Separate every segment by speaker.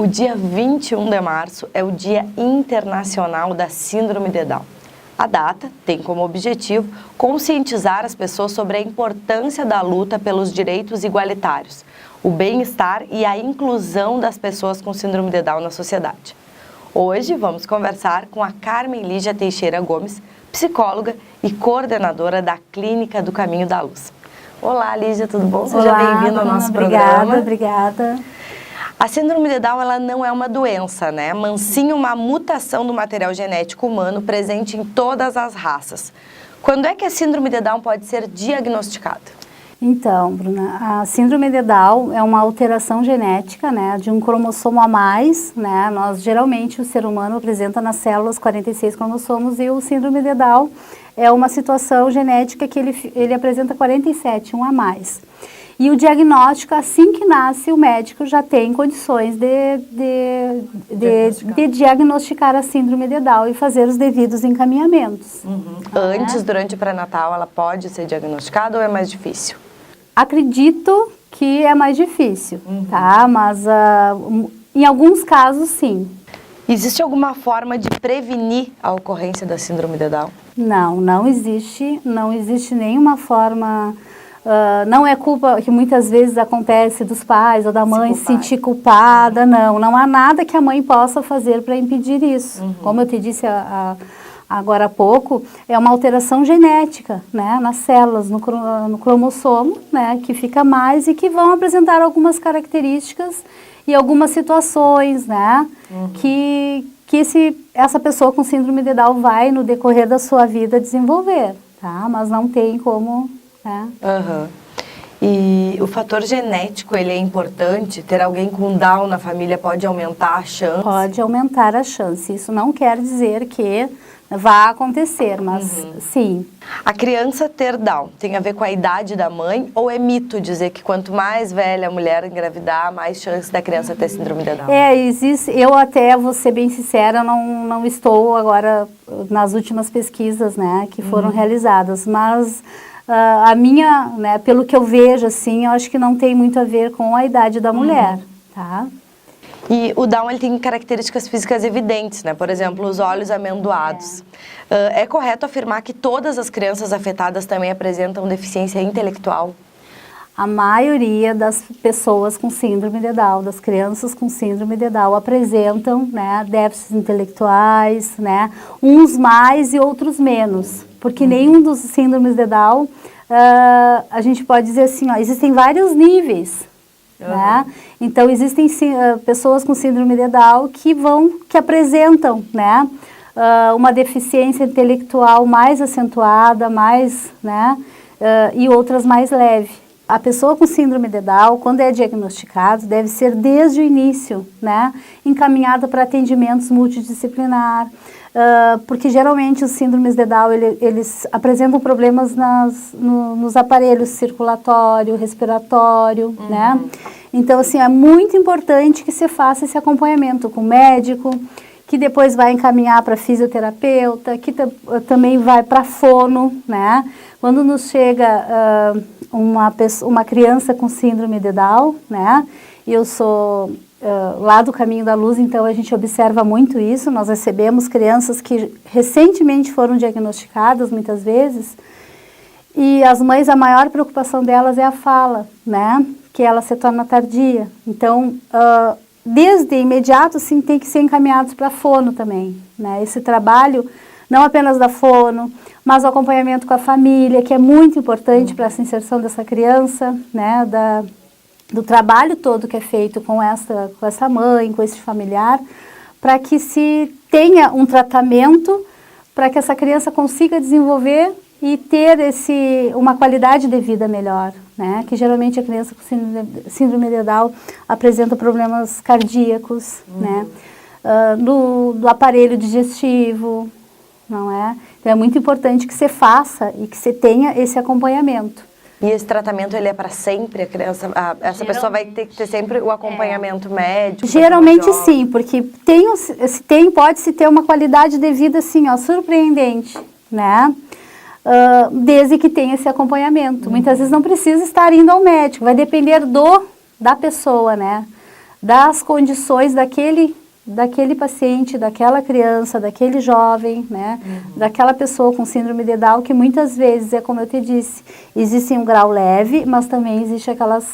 Speaker 1: O dia 21 de março é o Dia Internacional da Síndrome de Down. A data tem como objetivo conscientizar as pessoas sobre a importância da luta pelos direitos igualitários, o bem-estar e a inclusão das pessoas com síndrome de Down na sociedade. Hoje vamos conversar com a Carmen Lígia Teixeira Gomes, psicóloga e coordenadora da Clínica do Caminho da Luz. Olá, Lígia, tudo bom? Seja bem-vinda ao nosso programa.
Speaker 2: Obrigada.
Speaker 1: A síndrome de Down ela não é uma doença, né? Mas sim uma mutação do material genético humano presente em todas as raças. Quando é que a síndrome de Down pode ser diagnosticada?
Speaker 2: Então, Bruna, a síndrome de Down é uma alteração genética, né, de um cromossomo a mais, né? Geralmente, o ser humano apresenta nas células 46 cromossomos e o síndrome de Down é uma situação genética que ele apresenta 47, um a mais. E o diagnóstico, assim que nasce, o médico já tem condições de diagnosticar a síndrome de Down e fazer os devidos encaminhamentos.
Speaker 1: Antes, durante o pré-natal, ela pode ser diagnosticada ou é mais difícil?
Speaker 2: Acredito que é mais difícil, tá? Mas em alguns casos, sim.
Speaker 1: Existe alguma forma de prevenir a ocorrência da síndrome de Down?
Speaker 2: Não existe. Não existe nenhuma forma. Não é culpa que muitas vezes acontece dos pais ou da mãe se sentir culpada, não há nada que a mãe possa fazer para impedir isso. Como eu te disse agora há pouco, é uma alteração genética, né, nas células, no cromossomo, né, que fica mais e que vão apresentar algumas características e algumas situações, né, que essa pessoa com síndrome de Down vai, no decorrer da sua vida, desenvolver, tá, mas não tem como...
Speaker 1: E o fator genético, ele é importante? Ter alguém com Down na família pode aumentar a chance?
Speaker 2: Pode aumentar a chance. Isso não quer dizer que vá acontecer, mas sim.
Speaker 1: A criança ter Down tem a ver com a idade da mãe ou é mito dizer que quanto mais velha a mulher engravidar, mais chance da criança ter síndrome de Down?
Speaker 2: Existe. Eu até, vou ser bem sincera, não estou agora nas últimas pesquisas, né, que foram realizadas, mas... a minha, né, pelo que eu vejo, assim, eu acho que não tem muito a ver com a idade da mulher, tá?
Speaker 1: E o Down, ele tem características físicas evidentes, né? Por exemplo, os olhos amendoados. É correto afirmar que todas as crianças afetadas também apresentam deficiência intelectual?
Speaker 2: A maioria das pessoas com síndrome de Down, das crianças com síndrome de Down, apresentam, né, déficits intelectuais, né, uns mais e outros menos. Porque nenhum dos síndromes de Down, a gente pode dizer assim, existem vários níveis, né? Então, existem pessoas com síndrome de Down que apresentam, né, uma deficiência intelectual mais acentuada, mais, né, e outras mais leve. A pessoa com síndrome de Down, quando é diagnosticado, deve ser desde o início, né, encaminhada para atendimentos multidisciplinar, porque geralmente os síndromes de Down, eles apresentam problemas nos aparelhos circulatório, respiratório, né? Então, assim, é muito importante que se faça esse acompanhamento com o médico, que depois vai encaminhar para fisioterapeuta, que também vai para fono, né? Quando nos chega uma criança com síndrome de Down, né? E eu sou... lá do Caminho da Luz, então a gente observa muito isso. Nós recebemos crianças que recentemente foram diagnosticadas, muitas vezes, e as mães, a maior preocupação delas é a fala, né, que ela se torna tardia. Então, desde imediato, sim, tem que ser encaminhados para a fono também, né, esse trabalho, não apenas da fono, mas o acompanhamento com a família, que é muito importante para essa inserção dessa criança, né, do trabalho todo que é feito com essa mãe, com esse familiar, para que se tenha um tratamento para que essa criança consiga desenvolver e ter uma qualidade de vida melhor, né? Que geralmente a criança com síndrome de Down apresenta problemas cardíacos, né? Do aparelho digestivo, não é? Então é muito importante que se faça e que se tenha esse acompanhamento.
Speaker 1: E esse tratamento, ele é para sempre? A criança, essa pessoa vai ter que ter sempre o acompanhamento médico?
Speaker 2: Geralmente sim, porque pode-se ter uma qualidade de vida assim, surpreendente, né? Desde que tenha esse acompanhamento. Muitas vezes não precisa estar indo ao médico, vai depender da pessoa, né? das condições daquele paciente, daquela criança, daquele jovem, né, daquela pessoa com síndrome de Down, que muitas vezes, é como eu te disse, existe um grau leve, mas também existe aquelas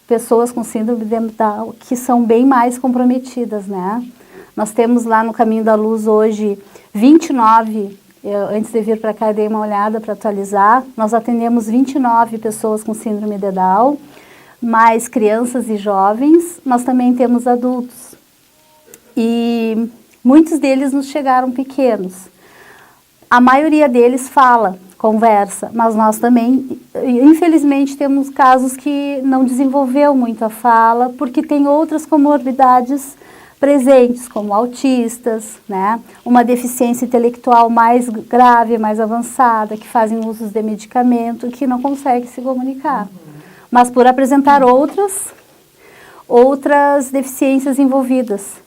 Speaker 2: pessoas com síndrome de Down que são bem mais comprometidas, né. Nós temos lá no Caminho da Luz hoje 29, antes de vir para cá eu dei uma olhada para atualizar, nós atendemos 29 pessoas com síndrome de Down, mais crianças e jovens, nós também temos adultos. E muitos deles nos chegaram pequenos. A maioria deles fala, conversa, mas nós também, infelizmente, temos casos que não desenvolveu muito a fala, porque tem outras comorbidades presentes, como autistas, né? Uma deficiência intelectual mais grave, mais avançada, que fazem usos de medicamento, que não conseguem se comunicar. Mas por apresentar outras deficiências envolvidas.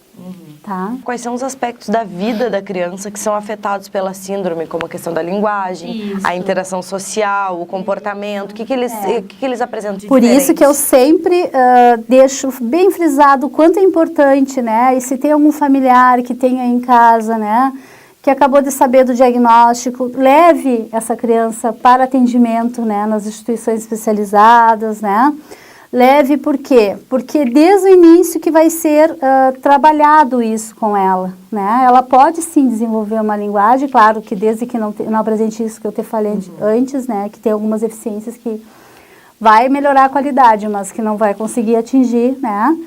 Speaker 2: Tá.
Speaker 1: Quais são os aspectos da vida da criança que são afetados pela síndrome, como a questão da linguagem, a interação social, o comportamento, o que eles apresentam de
Speaker 2: Por
Speaker 1: diferente?
Speaker 2: isso que eu sempre deixo bem frisado o quanto é importante, né? E se tem algum familiar que tenha em casa, né? Que acabou de saber do diagnóstico, leve essa criança para atendimento, né? Nas instituições especializadas, né? Leve por quê? Porque desde o início que vai ser trabalhado isso com ela, né? Ela pode sim desenvolver uma linguagem, claro que desde que não apresente isso que eu te falei antes, né? Que tem algumas deficiências que vai melhorar a qualidade, mas que não vai conseguir atingir, né?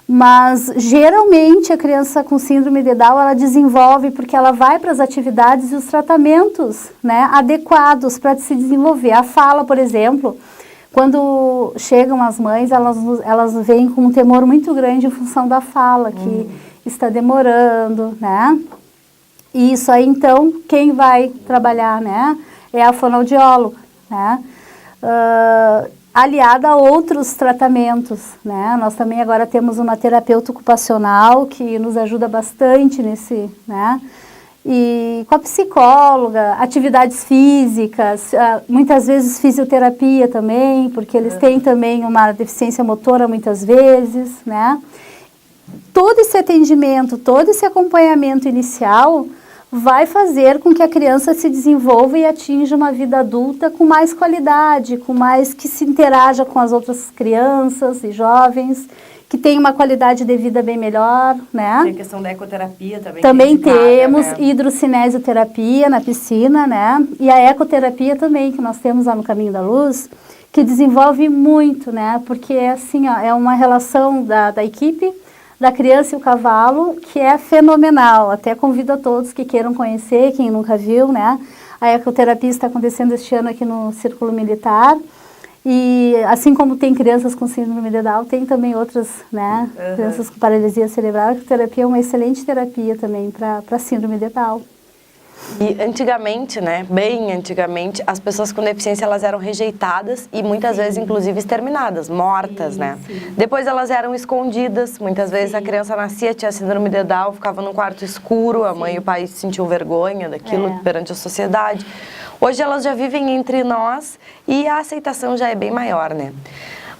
Speaker 2: Mas geralmente a criança com síndrome de Down, ela desenvolve porque ela vai para as atividades e os tratamentos, né? Adequados para se desenvolver. A fala, por exemplo... Quando chegam as mães, elas vêm com um temor muito grande em função da fala, que está demorando, né? E isso aí, então, quem vai trabalhar, né? É a fonoaudióloga, né? Aliada a outros tratamentos, né? Nós também agora temos uma terapeuta ocupacional que nos ajuda bastante nesse, né? E com a psicóloga, atividades físicas, muitas vezes fisioterapia também, porque eles têm também uma deficiência motora muitas vezes, né? Todo esse atendimento, todo esse acompanhamento inicial vai fazer com que a criança se desenvolva e atinja uma vida adulta com mais qualidade, com mais que se interaja com as outras crianças e jovens, que tem uma qualidade de vida bem melhor, né?
Speaker 1: Tem a questão da ecoterapia também.
Speaker 2: Também
Speaker 1: que é
Speaker 2: temos
Speaker 1: né?
Speaker 2: hidrocinesioterapia na piscina, né? E a ecoterapia também, que nós temos lá no Caminho da Luz, que desenvolve muito, né? Porque assim, ó, é uma relação da equipe, da criança e o cavalo, que é fenomenal. Até convido a todos que queiram conhecer, quem nunca viu, né? A ecoterapia está acontecendo este ano aqui no Círculo Militar. E assim como tem crianças com síndrome de Down, tem também outras, né, crianças com paralisia cerebral. A terapia é uma excelente terapia também para síndrome de Down.
Speaker 1: E antigamente, né, bem antigamente, as pessoas com deficiência elas eram rejeitadas e muitas vezes inclusive exterminadas, mortas, né? Depois elas eram escondidas, muitas vezes a criança nascia, tinha síndrome de Down, ficava num quarto escuro, a mãe e o pai sentiam vergonha daquilo perante a sociedade. Hoje elas já vivem entre nós e a aceitação já é bem maior, né?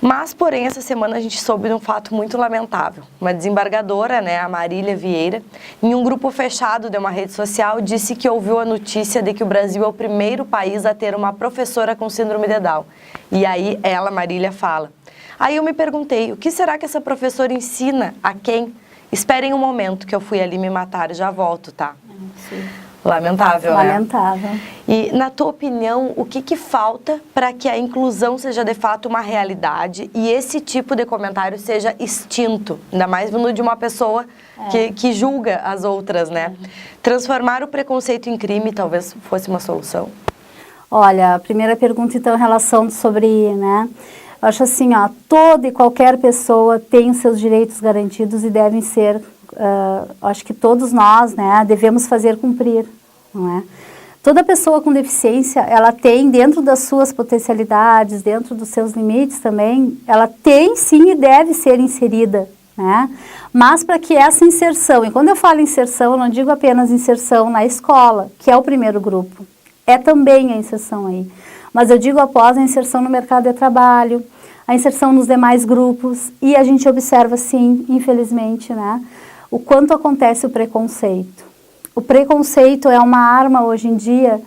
Speaker 1: Mas, porém, essa semana a gente soube de um fato muito lamentável. Uma desembargadora, né, a Marília Vieira, em um grupo fechado de uma rede social, disse que ouviu a notícia de que o Brasil é o primeiro país a ter uma professora com síndrome de Down. E aí ela, Marília, fala. Aí eu me perguntei, o que será que essa professora ensina a quem? Esperem um momento que eu fui ali me matar e já volto, tá?
Speaker 2: Sim.
Speaker 1: Lamentável, né?
Speaker 2: Lamentável.
Speaker 1: E, na tua opinião, o que falta para que a inclusão seja de fato uma realidade e esse tipo de comentário seja extinto? Ainda mais vindo de uma pessoa que julga as outras, né? Transformar o preconceito em crime talvez fosse uma solução?
Speaker 2: Olha, a primeira pergunta, então, em relação sobre, né? Eu acho assim, ó, toda e qualquer pessoa tem os seus direitos garantidos e devem ser... acho que todos nós, né, devemos fazer cumprir, não é? Toda pessoa com deficiência, ela tem dentro das suas potencialidades, dentro dos seus limites também, ela tem sim e deve ser inserida, né? Mas para que essa inserção, e quando eu falo inserção, eu não digo apenas inserção na escola, que é o primeiro grupo, é também a inserção aí, mas eu digo após a inserção no mercado de trabalho, a inserção nos demais grupos, e a gente observa, sim, infelizmente, né, o quanto acontece o preconceito. O preconceito é uma arma, hoje em dia,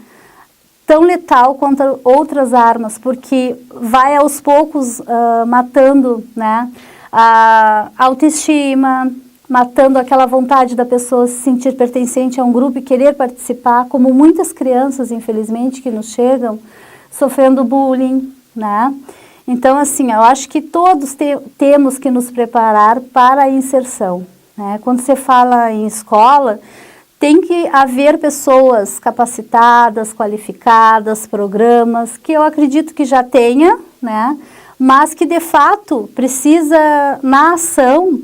Speaker 2: tão letal quanto outras armas, porque vai aos poucos matando, né, a autoestima, matando aquela vontade da pessoa se sentir pertencente a um grupo e querer participar, como muitas crianças, infelizmente, que nos chegam, sofrendo bullying, né? Então, assim, eu acho que todos temos que nos preparar para a inserção, né? Quando você fala em escola, tem que haver pessoas capacitadas, qualificadas, programas, que eu acredito que já tenha, né? Mas que, de fato, precisa, na ação,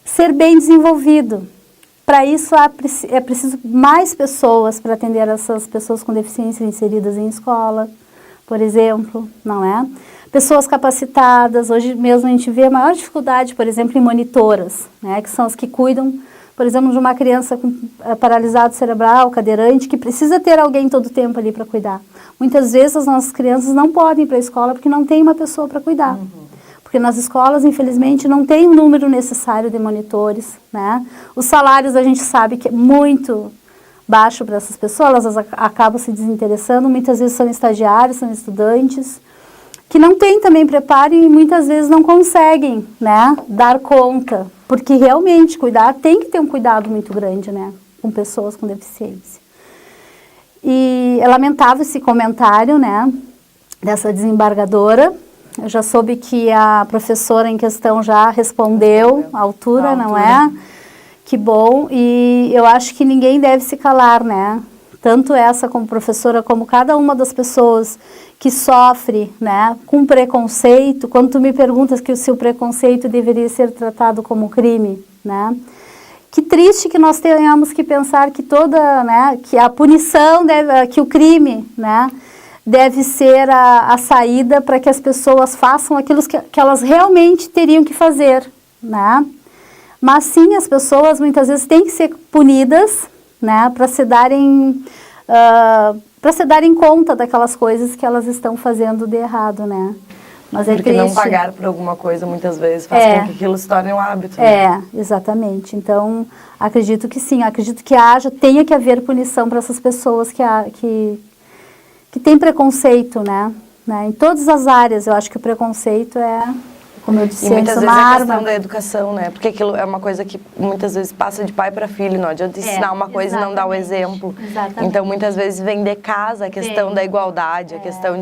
Speaker 2: ser bem desenvolvido. Para isso é preciso mais pessoas para atender essas pessoas com deficiência inseridas em escola, por exemplo, não é? Pessoas capacitadas, hoje mesmo a gente vê a maior dificuldade, por exemplo, em monitoras, né, que são as que cuidam, por exemplo, de uma criança com paralisado cerebral, cadeirante, que precisa ter alguém todo o tempo ali para cuidar. Muitas vezes as nossas crianças não podem ir para a escola porque não tem uma pessoa para cuidar. Uhum. Porque nas escolas, infelizmente, não tem o número necessário de monitores, né? Os salários a gente sabe que é muito baixo para essas pessoas, elas acabam se desinteressando, muitas vezes são estagiários, são estudantes, que não têm também preparo e muitas vezes não conseguem, né, dar conta, porque realmente cuidar, tem que ter um cuidado muito grande, né, com pessoas com deficiência. E é lamentável esse comentário, né, dessa desembargadora. Eu já soube que a professora em questão já respondeu à altura, não é? Que bom, e eu acho que ninguém deve se calar, né? Tanto essa como professora, como cada uma das pessoas que sofre, né, com preconceito, quando tu me perguntas que se o preconceito deveria ser tratado como crime, né? Que triste que nós tenhamos que pensar que toda, né, que a punição, que o crime, né, deve ser a saída para que as pessoas façam aquilo que elas realmente teriam que fazer, né? Mas sim, as pessoas muitas vezes têm que ser punidas, né, para se darem conta daquelas coisas que elas estão fazendo de errado, né? Mas
Speaker 1: porque não pagar por alguma coisa muistas vezes faz com que aquilo se torne um hábito.
Speaker 2: Né? Exatamente. Então, acredito que sim, acredito que tenha que haver punição para essas pessoas que tem preconceito, né? Em todas as áreas, eu acho que o preconceito como eu disse,
Speaker 1: e muitas vezes
Speaker 2: uma
Speaker 1: é a
Speaker 2: arma.
Speaker 1: questão da educação, né? Porque aquilo é uma coisa que muitas vezes passa de pai para filho, não adianta ensinar uma coisa e não dar o exemplo.
Speaker 2: Exatamente.
Speaker 1: Então, muitas vezes vem de casa a questão da igualdade, a questão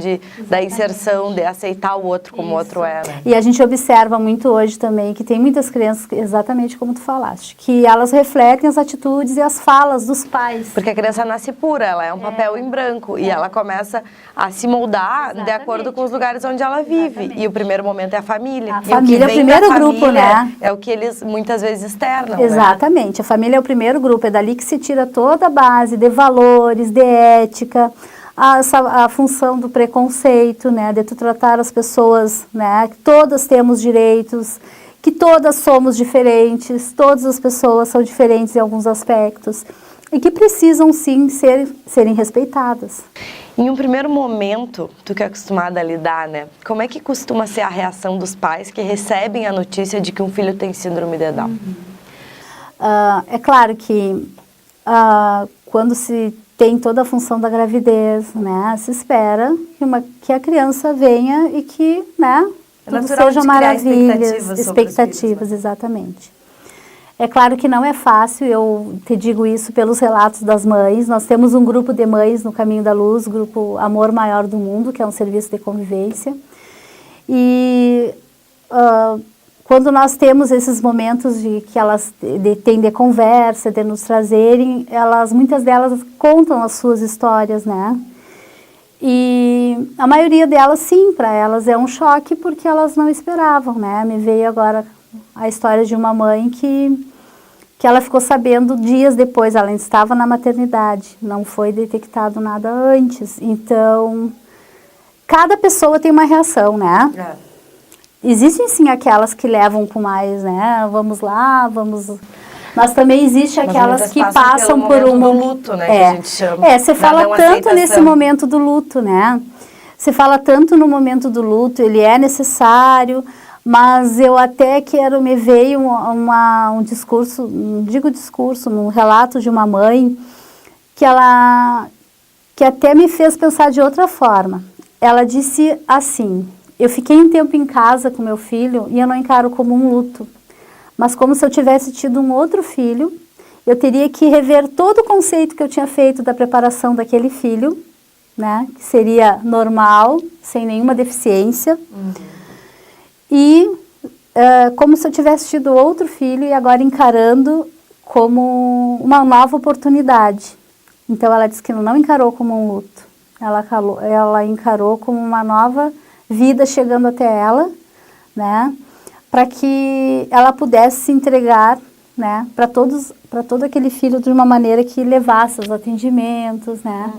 Speaker 1: da inserção, de aceitar o outro como o outro é, né?
Speaker 2: E a gente observa muito hoje também que tem muitas crianças, exatamente como tu falaste, que elas refletem as atitudes e as falas dos pais.
Speaker 1: Porque a criança nasce pura, ela é um papel em branco e ela começa a se moldar de acordo com os lugares onde ela vive. E o primeiro momento é a família.
Speaker 2: A família é o primeiro grupo, né?
Speaker 1: É o que eles muitas vezes externam.
Speaker 2: Exatamente. Né? A família é o primeiro grupo, é dali que se tira toda a base de valores, de ética, a função do preconceito, né? De tu tratar as pessoas, né? Que todas temos direitos, que todas somos diferentes, todas as pessoas são diferentes em alguns aspectos e que precisam sim serem respeitadas.
Speaker 1: Em um primeiro momento, tu que é acostumada a lidar, né? Como é que costuma ser a reação dos pais que recebem a notícia de que um filho tem síndrome de Down?
Speaker 2: É claro que quando se tem toda a função da gravidez, né? Se espera que a criança venha e que, né? Tudo seja maravilhas, expectativas, exatamente. É claro que não é fácil, eu te digo isso pelos relatos das mães. Nós temos um grupo de mães no Caminho da Luz, o grupo Amor Maior do Mundo, que é um serviço de convivência. E quando nós temos esses momentos que elas têm de conversa, de nos trazerem, muitas delas contam as suas histórias, né? E a maioria delas, sim, para elas é um choque porque elas não esperavam, né? Me veio agora a história de uma mãe que ela ficou sabendo dias depois, ela ainda estava na maternidade, não foi detectado nada antes. Então, cada pessoa tem uma reação, né? Existem sim aquelas que levam com mais, né? Vamos lá, vamos... Mas também existe aquelas que passam por um
Speaker 1: luto, né? Que a gente chama.
Speaker 2: Você fala tanto nesse momento do luto, né? se fala tanto no momento do luto, ele é necessário, mas eu até quero, me veio um discurso, não digo discurso, um relato de uma mãe, que até me fez pensar de outra forma. Ela disse assim: eu fiquei um tempo em casa com meu filho e eu não encaro como um luto, mas como se eu tivesse tido um outro filho, eu teria que rever todo o conceito que eu tinha feito da preparação daquele filho, né, que seria normal, sem nenhuma deficiência, e como se eu tivesse tido outro filho e agora encarando como uma nova oportunidade. Então ela disse que não encarou como um luto, ela encarou como uma nova vida chegando até ela, né, para que ela pudesse se entregar, né, para todo aquele filho de uma maneira que levasse os atendimentos, né.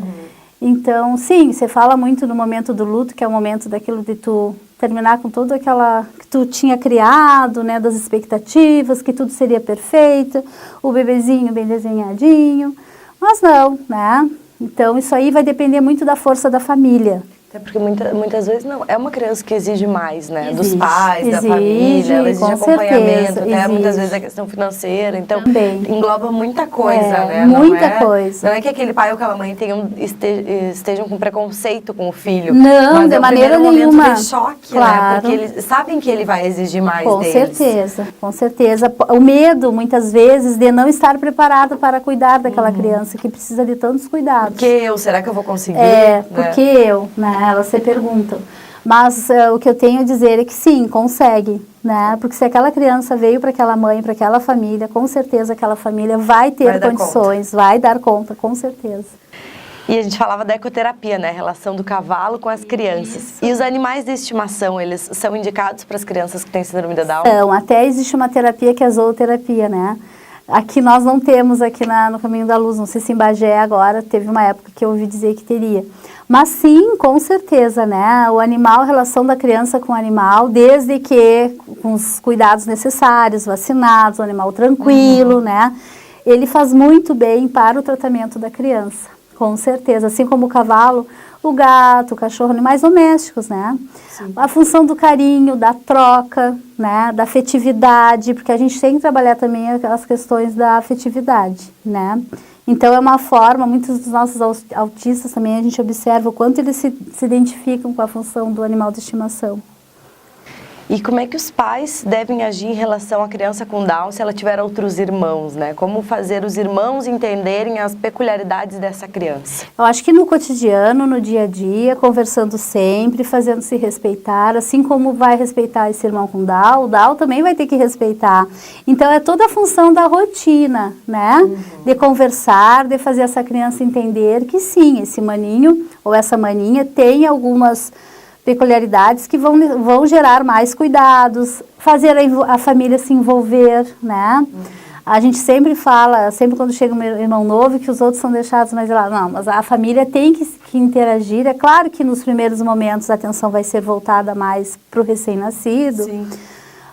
Speaker 2: Então, sim, você fala muito no momento do luto, que é o momento daquilo de tu terminar com toda aquela que tu tinha criado, né, das expectativas, que tudo seria perfeito, o bebezinho bem desenhadinho, mas não, né? Então, isso aí vai depender muito da força da família.
Speaker 1: Até porque muitas vezes não, é uma criança que exige mais, né?
Speaker 2: Exige,
Speaker 1: dos pais, da família, ela exige acompanhamento, até muitas vezes a questão financeira, então
Speaker 2: também
Speaker 1: engloba muita coisa, né?
Speaker 2: Muita coisa.
Speaker 1: Não é que aquele pai ou aquela mãe estejam com preconceito com o filho,
Speaker 2: não,
Speaker 1: mas
Speaker 2: de maneira nenhuma.
Speaker 1: Momento de choque,
Speaker 2: claro.
Speaker 1: Né? Porque eles sabem que ele vai exigir mais deles.
Speaker 2: Com certeza. O medo, muitas vezes, de não estar preparado para cuidar daquela criança, que precisa de tantos cuidados.
Speaker 1: Por que eu? Será que eu vou conseguir?
Speaker 2: Por que eu? Né? Elas se perguntam. Mas o que eu tenho a dizer é que sim, consegue, né? Porque se aquela criança veio para aquela mãe, para aquela família, com certeza aquela família vai ter condições, vai dar conta, com certeza.
Speaker 1: E a gente falava da ecoterapia, né? A relação do cavalo com as crianças. Isso. E os animais de estimação, eles são indicados para as crianças que têm síndrome de Down?
Speaker 2: Então, até existe uma terapia que é a zooterapia, né? Aqui nós não temos, aqui no Caminho da Luz, não sei se em Bagé agora, teve uma época que eu ouvi dizer que teria. Mas sim, com certeza, né? O animal, a relação da criança com o animal, desde que com os cuidados necessários, vacinados, o animal tranquilo, né? Ele faz muito bem para o tratamento da criança, com certeza. Assim como o cavalo, o gato, o cachorro, animais domésticos, né? Sim. A função do carinho, da troca, né? Da afetividade, porque a gente tem que trabalhar também as questões da afetividade, né? Então é uma forma, muitos dos nossos autistas também a gente observa o quanto eles se identificam com a função do animal de estimação.
Speaker 1: E como é que os pais devem agir em relação à criança com Down se ela tiver outros irmãos, né? Como fazer os irmãos entenderem as peculiaridades dessa criança?
Speaker 2: Eu acho que no cotidiano, no dia a dia, conversando sempre, fazendo-se respeitar, assim como vai respeitar esse irmão com Down, o Down também vai ter que respeitar. Então é toda a função da rotina, né? De conversar, de fazer essa criança entender que sim, esse maninho ou essa maninha tem algumas peculiaridades que vão gerar mais cuidados, fazer a família se envolver, né? A gente sempre fala, sempre quando chega um irmão novo, que os outros são deixados mais de lado. Não, mas a família tem que interagir. É claro que nos primeiros momentos a atenção vai ser voltada mais para o recém-nascido,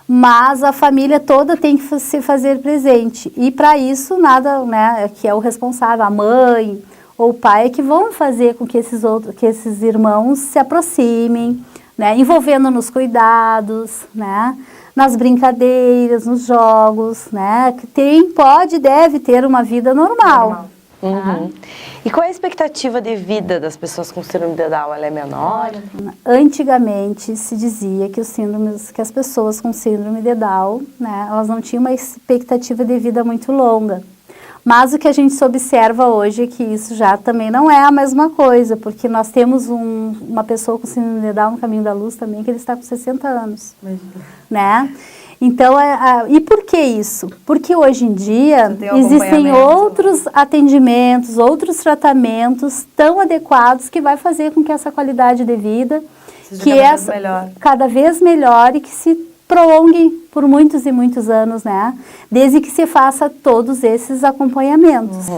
Speaker 2: mas a família toda tem que se fazer presente. E para isso, nada, né, que é o responsável, a mãe ou o pai, que vão fazer com que esses irmãos se aproximem, né, envolvendo nos cuidados, né, nas brincadeiras, nos jogos, né, que deve ter uma vida normal.
Speaker 1: E qual é a expectativa de vida das pessoas com síndrome de Down? Ela é menor?
Speaker 2: Antigamente se dizia que as pessoas com síndrome de Down, né, elas não tinham uma expectativa de vida muito longa. Mas o que a gente observa hoje é que isso já também não é a mesma coisa, porque nós temos uma pessoa com síndrome de Down no Caminho da Luz também, que ele está com 60 anos, né? Então, e por que isso? Porque hoje em dia existem outros atendimentos, outros tratamentos tão adequados que vai fazer com que essa qualidade de vida, cada vez melhor e que se prolongue por muitos e muitos anos, né? Desde que se faça todos esses acompanhamentos.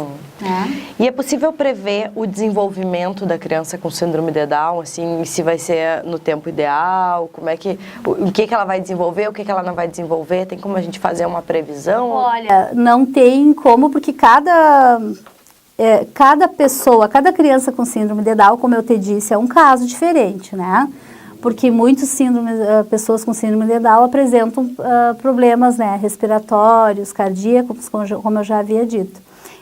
Speaker 2: Né?
Speaker 1: E é possível prever o desenvolvimento da criança com síndrome de Down, assim, se vai ser no tempo ideal, o que ela vai desenvolver, o que ela não vai desenvolver, tem como a gente fazer uma previsão?
Speaker 2: Olha, não tem como, porque cada cada pessoa, cada criança com síndrome de Down, como eu te disse, é um caso diferente, né? Porque pessoas com síndrome de Down apresentam problemas, né, respiratórios, cardíacos, como eu já havia dito.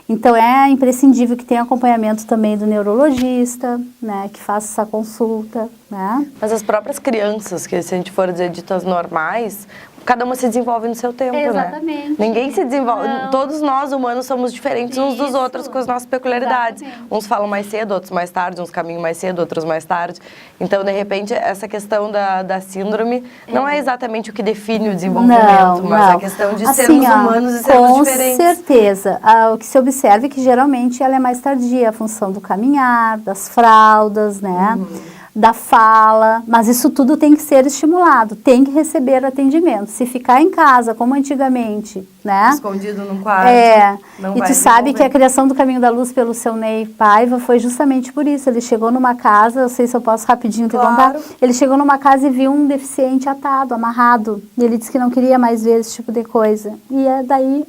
Speaker 2: Então, é imprescindível que tenha acompanhamento também do neurologista, né, que faça essa consulta, né?
Speaker 1: Mas as próprias crianças, que se a gente for dizer ditas normais, cada uma se desenvolve no seu tempo,
Speaker 2: Exatamente.
Speaker 1: né? Ninguém se desenvolve,
Speaker 2: Não.
Speaker 1: todos nós humanos somos diferentes uns dos
Speaker 2: Isso.
Speaker 1: outros com as nossas peculiaridades.
Speaker 2: Exatamente.
Speaker 1: Uns falam mais cedo, outros mais tarde, uns caminham mais cedo, outros mais tarde. Então, de repente, essa questão da síndrome não é exatamente o que define o desenvolvimento, mas a questão de sermos humanos e sermos diferentes.
Speaker 2: Com certeza. O que se observa é que geralmente ela é mais tardia, a função do caminhar, das fraldas, né? Da fala, mas isso tudo tem que ser estimulado, tem que receber atendimento. Se ficar em casa, como antigamente, né?
Speaker 1: Escondido num quarto.
Speaker 2: E tu sabe que a criação do Caminho da Luz pelo seu Ney Paiva foi justamente por isso. Ele chegou numa casa, eu sei se eu posso rapidinho te contar. Ele chegou numa casa e viu um deficiente atado, amarrado. E ele disse que não queria mais ver esse tipo de coisa. E daí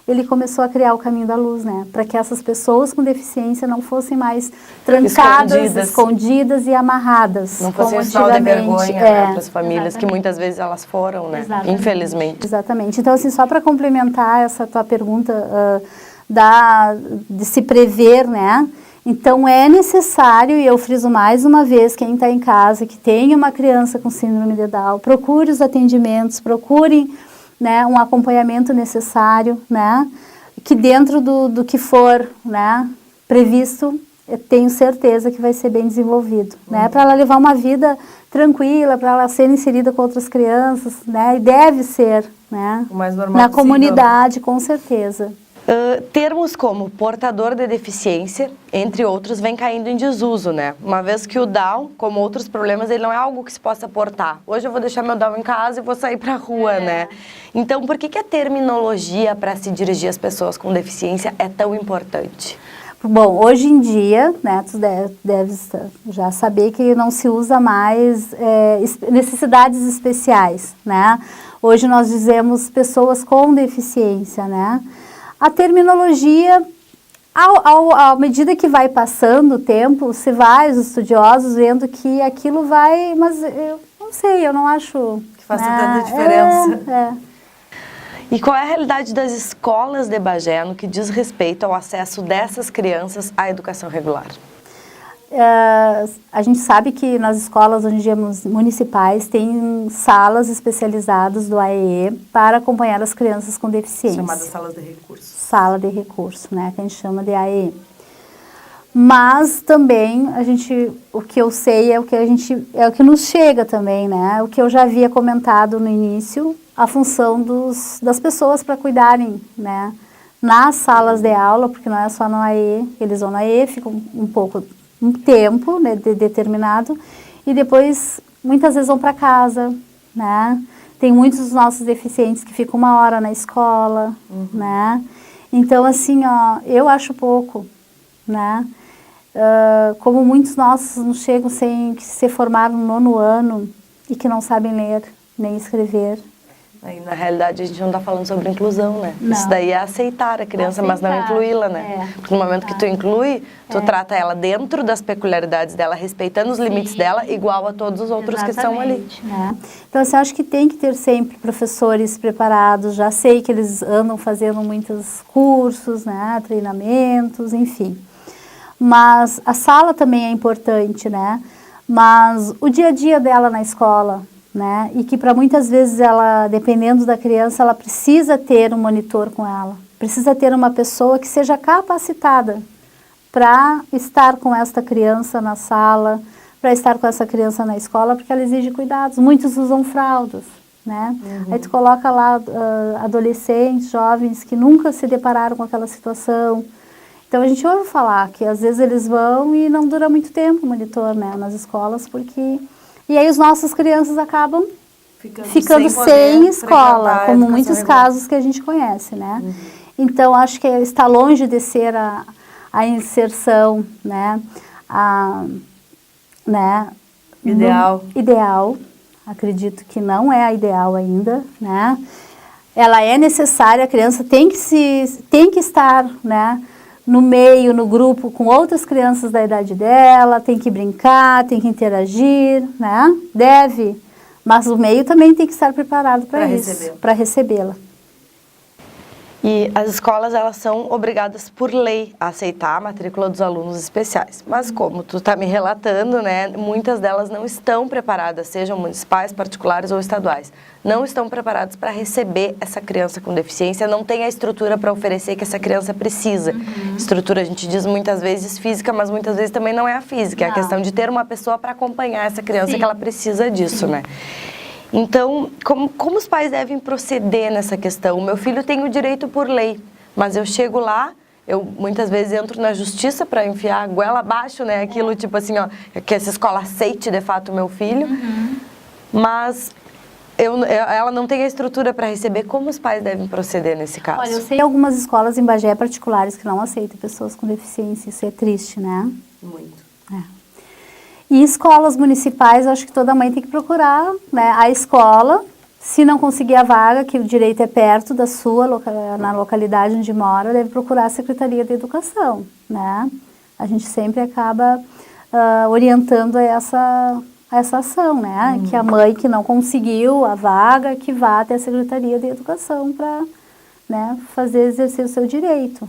Speaker 2: ele começou a criar o Caminho da Luz, né? Para que essas pessoas com deficiência não fossem mais trancadas, escondidas e amarradas.
Speaker 1: Não fosse um sinal de vergonha para as famílias, que muitas vezes elas foram, né? Exatamente. Infelizmente.
Speaker 2: Exatamente. Então, assim, só para complementar essa tua pergunta de se prever, né? Então, é necessário, e eu friso mais uma vez, quem está em casa, que tem uma criança com síndrome de Down, procure os atendimentos, procurem, né, um acompanhamento necessário, né, que dentro do que for, né, previsto, eu tenho certeza que vai ser bem desenvolvido, né, para ela levar uma vida tranquila, para ela ser inserida com outras crianças, né, e deve ser, né,
Speaker 1: o mais normal
Speaker 2: na
Speaker 1: possível.
Speaker 2: Comunidade, com certeza.
Speaker 1: Termos como portador de deficiência, entre outros, vem caindo em desuso, né? Uma vez que o Down, como outros problemas, ele não é algo que se possa portar. Hoje eu vou deixar meu Down em casa e vou sair pra rua, né? Então, por que a terminologia para se dirigir às pessoas com deficiência é tão importante?
Speaker 2: Bom, hoje em dia, né, tu deves já saber que não se usa mais necessidades especiais, né? Hoje nós dizemos pessoas com deficiência, né? A terminologia, à medida que vai passando o tempo, os estudiosos vendo que aquilo vai, mas eu não sei, eu não acho...
Speaker 1: Que faça tanta diferença. E qual é a realidade das escolas de Bagé no que diz respeito ao acesso dessas crianças à educação regular?
Speaker 2: A gente sabe que nas escolas hoje em dia municipais tem salas especializadas do AEE para acompanhar as crianças com deficiência.
Speaker 1: Chamadas salas de recurso.
Speaker 2: Sala de recurso, né, que a gente chama de AEE. Mas também o que eu sei é o que nos chega também, né, o que eu já havia comentado no início, a função das pessoas para cuidarem, né, nas salas de aula, porque não é só no AEE, eles vão no AEE, ficam um tempo, né, determinado, e depois muitas vezes vão para casa, né? Tem muitos dos nossos deficientes que ficam 1 hora na escola, né? Então, assim, eu acho pouco, né? Como muitos nossos não chegam sem que se formaram no 9º ano e que não sabem ler nem escrever.
Speaker 1: Aí, na realidade, a gente não está falando sobre inclusão, né?
Speaker 2: Não.
Speaker 1: Isso daí é aceitar a criança, mas não incluí-la, né? Porque no momento que tu inclui, tu trata ela dentro das peculiaridades dela, respeitando os limites dela, igual a todos os outros que estão ali.
Speaker 2: Né? Então, assim, eu acho que tem que ter sempre professores preparados, já sei que eles andam fazendo muitos cursos, né? Treinamentos, enfim. Mas a sala também é importante, né? Mas o dia a dia dela na escola, né? E que para muitas vezes ela, dependendo da criança, ela precisa ter um monitor com ela, precisa ter uma pessoa que seja capacitada para estar com esta criança na sala, para estar com essa criança na escola, porque ela exige cuidados. Muitos usam fraldas, né? Aí tu coloca lá adolescentes, jovens que nunca se depararam com aquela situação. Então a gente ouve falar que às vezes eles vão e não dura muito tempo o monitor, né, nas escolas, porque... E aí as nossas crianças acabam ficando sem escola, como muitos casos que a gente conhece, né? Então, acho que está longe de ser a inserção, né? Ideal. Acredito que não é a ideal ainda, né? Ela é necessária, a criança tem que estar, né? no meio, no grupo, com outras crianças da idade dela, tem que brincar, tem que interagir, né? Deve, mas o meio também tem que estar preparado para isso, para recebê-la.
Speaker 1: E as escolas, elas são obrigadas por lei a aceitar a matrícula dos alunos especiais. Mas como tu está me relatando, né, muitas delas não estão preparadas, sejam municipais, particulares ou estaduais, não estão preparadas para receber essa criança com deficiência, não tem a estrutura para oferecer que essa criança precisa. Estrutura, a gente diz muitas vezes física, mas muitas vezes também não é a física, é a questão de ter uma pessoa para acompanhar essa criança, que ela precisa disso, né? Então, como os pais devem proceder nessa questão? O meu filho tem o direito por lei, mas eu chego lá, eu muitas vezes entro na justiça para enfiar a goela abaixo, né? Aquilo tipo assim, ó, que essa escola aceite de fato o meu filho, mas ela não tem a estrutura para receber. Como os pais devem proceder nesse caso?
Speaker 2: Olha, eu sei algumas escolas em Bagé particulares que não aceitam pessoas com deficiência, isso é triste, né?
Speaker 1: Muito.
Speaker 2: E escolas municipais, eu acho que toda mãe tem que procurar, né, a escola, se não conseguir a vaga, que o direito é perto da sua, na localidade onde mora, deve procurar a Secretaria de Educação, né? A gente sempre acaba orientando a essa ação, né? Que a mãe que não conseguiu a vaga, que vá até a Secretaria de Educação para, né, exercer o seu direito.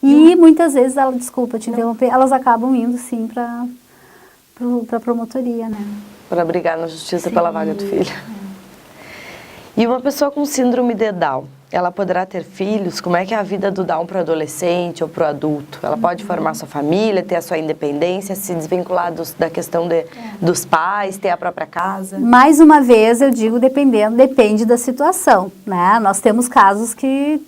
Speaker 2: E muitas vezes, desculpa te interromper, elas acabam indo sim para a promotoria, né? Para
Speaker 1: brigar na justiça pela vaga do filho. E uma pessoa com síndrome de Down, ela poderá ter filhos? Como é que é a vida do Down para o adolescente ou para o adulto? Ela pode formar sua família, ter a sua independência, se desvincular da questão dos pais, ter a própria casa?
Speaker 2: Mais uma vez, eu digo depende da situação, né? Nós temos casos que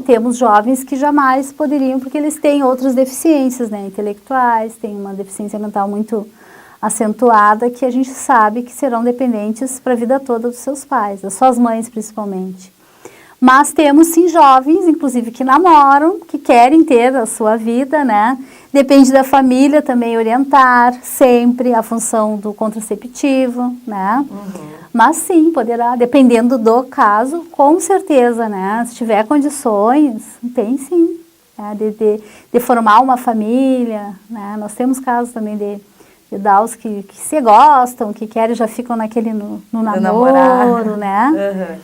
Speaker 2: temos jovens que jamais poderiam, porque eles têm outras deficiências, né? Intelectuais, têm uma deficiência mental muito acentuada, que a gente sabe que serão dependentes para a vida toda dos seus pais, das suas mães principalmente. Mas temos sim jovens, inclusive que namoram, que querem ter a sua vida, né? Depende da família também orientar sempre a função do contraceptivo, né? Mas sim, poderá, dependendo do caso, com certeza, né? Se tiver condições, tem sim, né? de formar uma família, né? Nós temos casos também de Downs que se gostam, que querem, já ficam no namoro, né?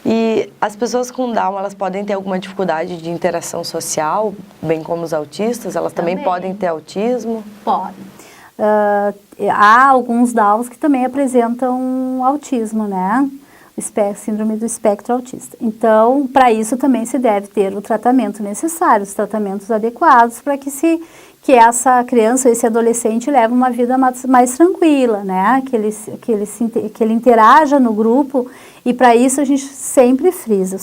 Speaker 1: E as pessoas com Down, elas podem ter alguma dificuldade de interação social, bem como os autistas? Elas também podem ter autismo?
Speaker 2: Podem. Há alguns Downs que também apresentam autismo, né? Síndrome do espectro autista. Então, para isso também se deve ter o tratamento necessário, os tratamentos adequados para que essa criança, esse adolescente leve uma vida mais tranquila, né? Que ele interaja no grupo, e para isso a gente sempre friso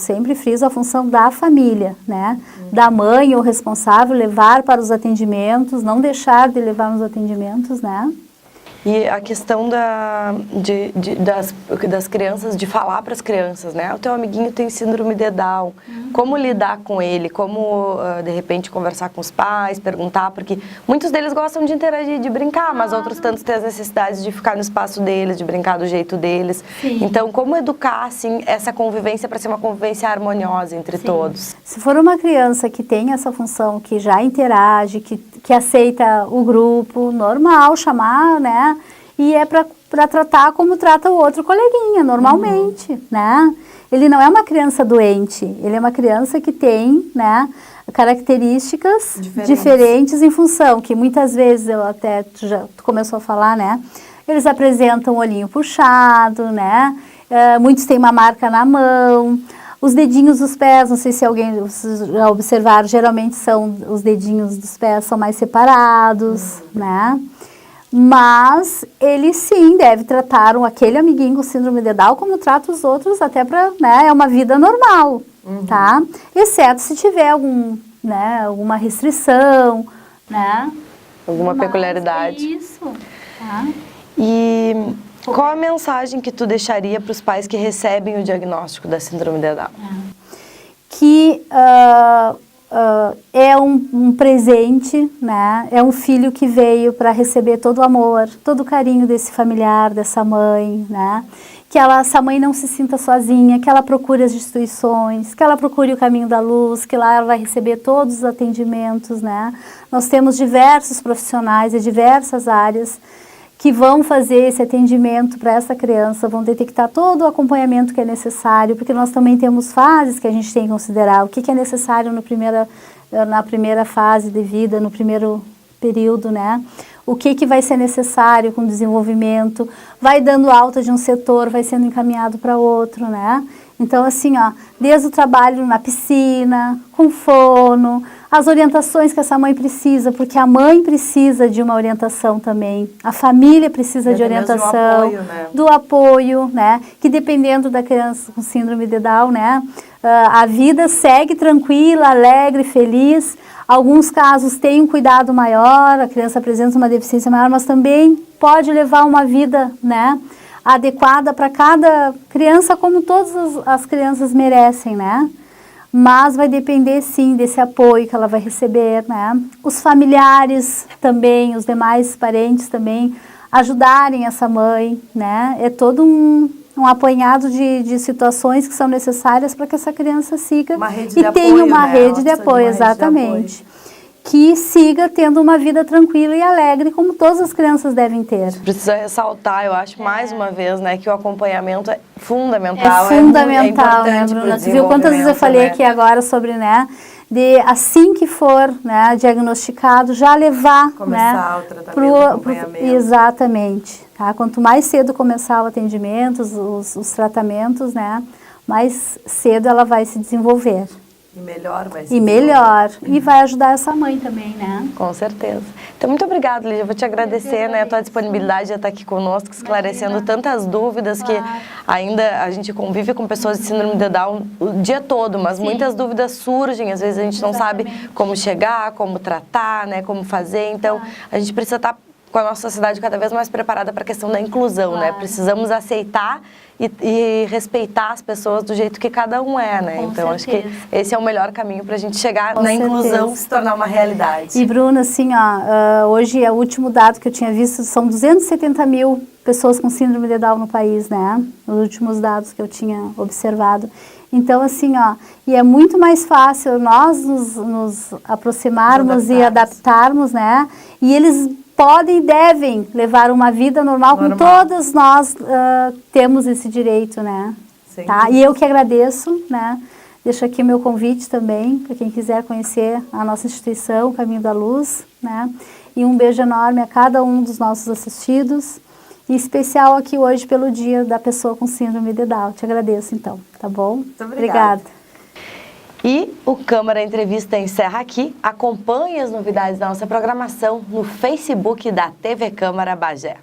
Speaker 2: a função da família, né? Da mãe ou responsável levar para os atendimentos, não deixar de levar nos atendimentos, né?
Speaker 1: E a questão das crianças, de falar para as crianças, né? O teu amiguinho tem síndrome de Down. Como lidar com ele? Como, de repente, conversar com os pais, perguntar? Porque muitos deles gostam de interagir, de brincar, mas outros tantos têm as necessidades de ficar no espaço deles, de brincar do jeito deles. Sim. Então, como educar, assim, essa convivência para ser uma convivência harmoniosa entre todos?
Speaker 2: Se for uma criança que tem essa função, que já interage, que aceita o grupo, normal, chamar, né? E é para tratar como trata o outro coleguinha, normalmente, né? Ele não é uma criança doente, ele é uma criança que tem, né, características diferentes em função, que muitas vezes, tu começou a falar, né? Eles apresentam o olhinho puxado, né? Muitos têm uma marca na mão. Os dedinhos dos pés, não sei se vocês já observaram, geralmente os dedinhos dos pés são mais separados, né? Mas ele sim deve tratar aquele amiguinho com síndrome de Down como trata os outros, até para, né, é uma vida normal, tá? Exceto se tiver alguma restrição, né?
Speaker 1: Alguma peculiaridade.
Speaker 2: Isso, tá?
Speaker 1: E qual a mensagem que tu deixaria para os pais que recebem o diagnóstico da síndrome de Down?
Speaker 2: Que é um presente, né? É um filho que veio para receber todo o amor, todo o carinho desse familiar, dessa mãe, né? que essa mãe não se sinta sozinha, que ela procure as instituições, que ela procure o Caminho da Luz, que lá ela vai receber todos os atendimentos, né? Nós temos diversos profissionais de diversas áreas que vão fazer esse atendimento para essa criança, vão detectar todo o acompanhamento que é necessário, porque nós também temos fases que a gente tem que considerar, o que é necessário na primeira fase de vida, no primeiro período, né? O que vai ser necessário com o desenvolvimento, vai dando alta de um setor, vai sendo encaminhado para outro, né? Então, assim, ó, desde o trabalho na piscina, com fono, as orientações que essa mãe precisa, porque a mãe precisa de uma orientação também, a família precisa de orientação, do apoio, né? Que dependendo da criança com síndrome de Down, né? A vida segue tranquila, alegre, feliz. Alguns casos têm um cuidado maior, a criança apresenta uma deficiência maior, mas também pode levar uma vida, né, adequada para cada criança, como todas as crianças merecem, né? Mas vai depender, sim, desse apoio que ela vai receber, né? Os familiares também, os demais parentes também ajudarem essa mãe, né? É todo um apanhado de situações que são necessárias para que essa criança siga e tenha uma rede de apoio, exatamente. Que siga tendo uma vida tranquila e alegre, como todas as crianças devem ter.
Speaker 1: Precisa ressaltar, eu acho, mais uma vez, né, que o acompanhamento é fundamental.
Speaker 2: É fundamental, né, Bruna? Você viu quantas vezes eu falei aqui agora sobre, né, de assim que for, né, diagnosticado, já levar,
Speaker 1: começar, né, o tratamento, o acompanhamento.
Speaker 2: Exatamente. Tá? Quanto mais cedo começar o atendimento, os tratamentos, né, mais cedo ela vai se desenvolver.
Speaker 1: E melhor vai ser.
Speaker 2: E melhor. E vai ajudar essa mãe também, né?
Speaker 1: Com certeza. Então, muito obrada, Lígia. Eu vou te agradecer, né, a tua disponibilidade de estar aqui conosco, esclarecendo tantas dúvidas que ainda a gente convive com pessoas de síndrome de Down o dia todo, mas muitas dúvidas surgem. Às vezes a gente não sabe como chegar, como tratar, né, como fazer. Então, a gente precisa estar com a nossa sociedade cada vez mais preparada para a questão da inclusão, né? Precisamos aceitar e respeitar as pessoas do jeito que cada um é, né? Então, acho que esse é o melhor caminho para a gente chegar na inclusão, se tornar uma realidade.
Speaker 2: E, Bruna, assim, ó, hoje é o último dado que eu tinha visto, são 270 mil pessoas com síndrome de Down no país, né? Os últimos dados que eu tinha observado. Então, assim, ó, e é muito mais fácil nós nos aproximarmos e adaptarmos, né? E eles podem e devem levar uma vida normal, como todas nós temos esse direito, né? Tá? E eu que agradeço, né? Deixo aqui meu convite também, para quem quiser conhecer a nossa instituição, Caminho da Luz, né? E um beijo enorme a cada um dos nossos assistidos, em especial aqui hoje pelo Dia da Pessoa com Síndrome de Down. Te agradeço, então, tá bom?
Speaker 1: Muito obrigada. E o Câmara Entrevista encerra aqui. Acompanhe as novidades da nossa programação no Facebook da TV Câmara Bagé.